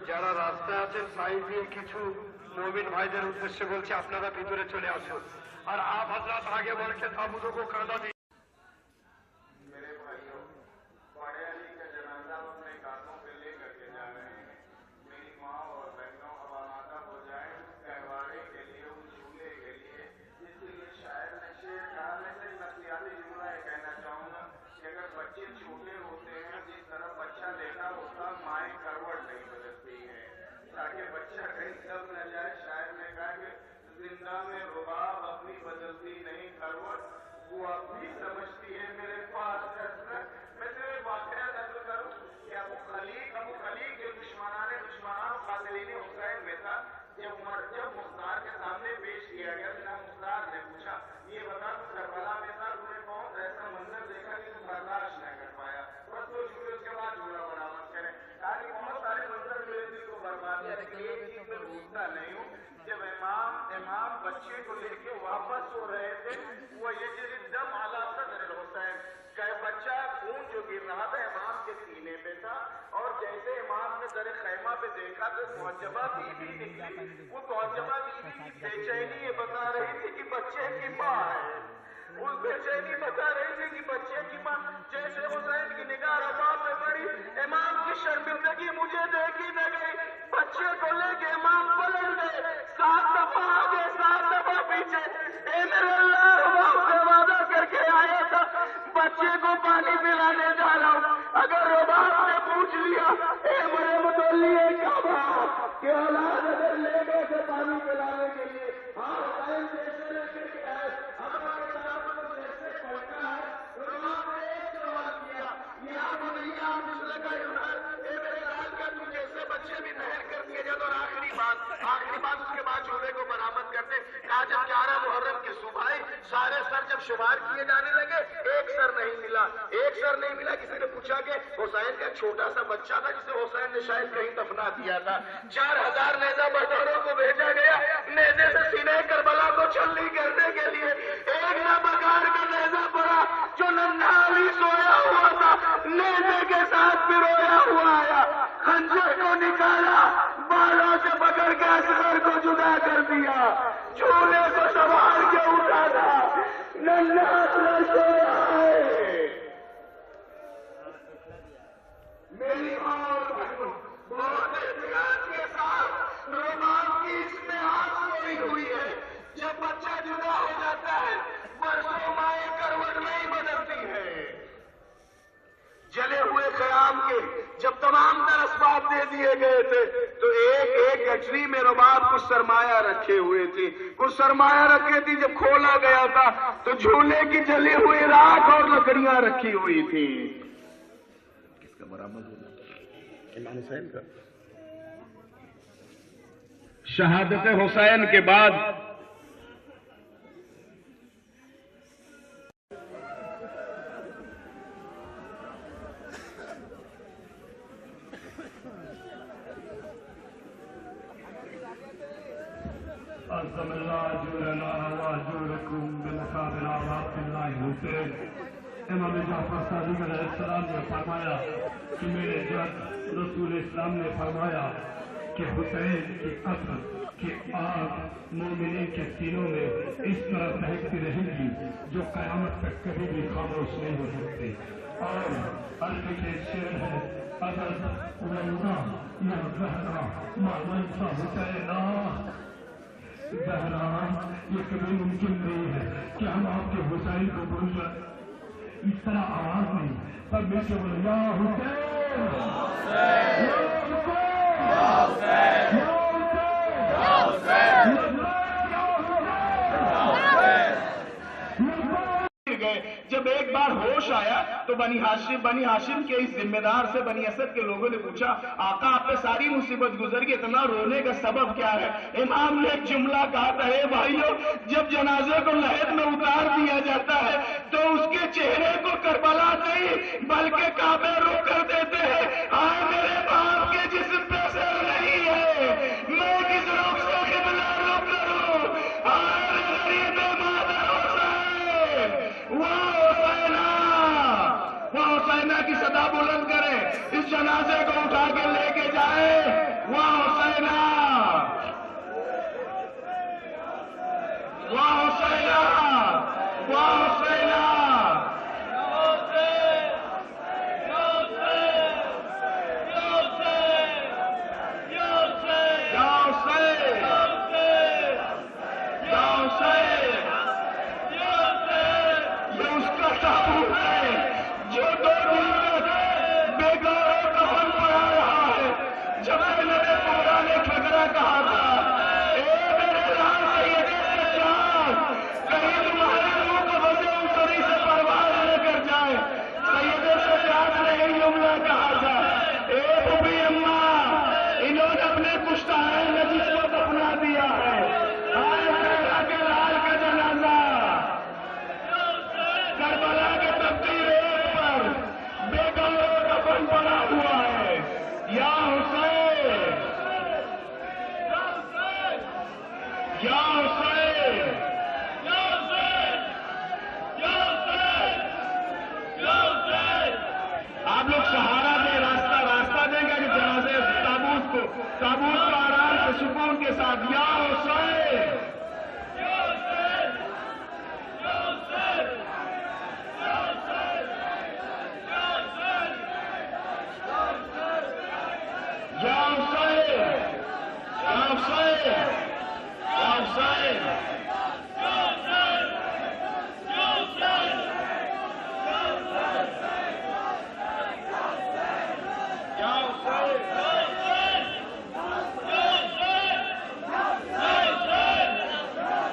যারা রাস্তায় আছেন সাইড দিয়ে কিছু মুমিন ভাইদের উদ্দেশ্যে বলছি আপনারা ভিতরে চলে আসুন আর आप हजरत आगे बढ़ के ताबूतों को कांधा दी। मेरे भाइयों, बड़े अली का जनाजा अपने कांधों पे लेकर के जा रहे हैं। मेरी माँ और बहनों अब आमादा हो जाए उस कहवाड़े के लिए, उस झूले के लिए। इसलिए शायर ने शेर कहा, मैं सिर्फ नफसियाती जुमला ये कहना चाहूंगा कि अगर बच्चे छोटे होते हैं, जिस तरह बच्चा लेटा होता माए करवट नहीं बदलती है ताकि बच्चा कहीं दब न जाए। शायर ने कहा कि जिंदा में रुबाब अपनी बदलती नहीं करवट, वो अब भी समझती है मेरे पास कसरत। मैं तेरे वाकया नकल करूं कि अबू खलीक के दुश्मनान कातिलीन हुसैन में था। जब मुख्तार के सामने पेश किया गया, जनाब मुख्तार ने पूछा, ये बता तू करबला में था, तूने कौन सा ऐसा मंजर देखा कि तू बर्दाश्त न कर पाया? बस तो झूले उसके बाद झूला बरामद करें। कहा कि बहुत सारे मंजर मेरे दिल को बर्बाद किया, लेकिन एक चीज में भूलता नहीं हूँ, जब इमाम बच्चे को लेके वापस हो रहे थे, वो ये दम आला सदर हुसैन का बच्चा खून जो गिर रहा था इमाम के सीने पे था, और जैसे इमाम ने दर खैमा पे देखा तो मुअज्जबा बीवी निकली। वो मुअज्जबा बीवी की बेचैनी ये बता रही थी कि बच्चे की माँ है, वो बेचैनी बता रही थी कि बच्चे की माँ। जैसे हुसैन की निगाह रबाब में पड़ी, इमाम की शर्मिंदगी मुझे देखी न गई, बच्चे को लेके इमाम पलट गए, 7 दफा आगे 7 दफा पीछे। ए मेरे अल्लाह, रबाब से वादा करके आया था बच्चे को पानी पिलाने जा रहा हूँ, अगर रबाब ने पूछ लिया ए मेरे मुतल्लिए काबा कि औलाद अगर ले गए थे पानी पिलाने के लिए, हाँ हुसैन जैसे लेके गया है, हमारे किताब में जैसे पढ़ता है, रबाब ने एक सवाल किया, या मुनैया मिस्ल का यूनान, ए मेरे लाल का तू जैसे बच्चे भी नहर कर दिए जाए। और आखिरी बात उसके बाद झूले को बरामद करते। कहा जब 11 मुहर्रम की सुबह सारे सर जब शुमार किए जाने लगे, एक सर नहीं मिला। किसी ने पूछा कि हुसैन का छोटा सा बच्चा था जिसे हुसैन ने शायद कहीं दफना दिया था। 4000 नेजा बहादुरों को भेजा गया नेजे से सीने करबला को छलनी करने के लिए। एक ना बकार का नेजा पड़ा जो नन्हा अली सोया हुआ था, नेजे के साथ पिरोया हुआ आया, खंजर को निकाला, बालों से पकड़ के असगर को जुदा कर दिया, झूले को संभाल के उठा था, नन्हा असगर सोया है। मेरी माँ और बहनों, बहुत एहतियात के साथ रोमांस की इसमें आंख सोई हुई है। जब बच्चा जुदा हो जाता है, बरसों माए करवट नहीं बदलती है। जले हुए क़याम के जब तमाम तर असबाब दे दिए गए थे, तो एक गठरी में रबाब कुछ सरमाया रखे हुए थे, जब खोला गया था तो झूले की जली हुई राख और लकड़ियां रखी हुई थी। किसका बरामद हुआ? इमाम हुसैन का। शहादत हुसैन के बाद इमाम जाफर सादिक अलैहिस्सलाम ने फरमाया कि मेरे जब रसूल इस्लाम ने फरमाया कि हुसैन की अक्ल की आग मोमिनीन के सीनों में इस तरह दहकती रहेगी जो कयामत तक कभी भी खामोश नहीं हो सकती। और अरबी के शेर है, अगर वल्लाह या ज़हरा मामन सा हुसैना, ज़हरा ये कभी मुमकिन नहीं है कि हम आपके हुसैन को भूल जाए। इस तरह आवाज नहीं, पर मिलके बोले या हुसैन, जब एक बार होश ہوش آیا تو بنی ہاشم کے اس ذمہ دار سے بنی اسد کے لوگوں نے پوچھا آقا آپ پہ ساری مصیبت گزر گئی، اتنا رونے کا سبب کیا ہے؟ امام نے ایک جملہ کہا تھا، اے بھائیو جب جنازے کو لحد میں اتار دیا جاتا ہے تو اس کے چہرے کو کربلا نہیں بلکہ کعبے روک کر دیتے ہیں۔ آئے میرے باپ کے جسم پہ سر نہیں ہے، میں کس روک سے قبلہ روک کروں؟ آئے میرے غریب مادر حسین، وہ حسینہ کی صدا بلند کرے، اس جنازے کو اٹھا کے لے کے جائے، وہ حسینہ، وہ حسینہ، وہ حسینہ، آپ لوگ سہارا دیں، راستہ دیں گے کہ جنازے تابوت کو آرام سے سکون کے ساتھ یا حسین، یا حسین، یا حسین، یا حسین۔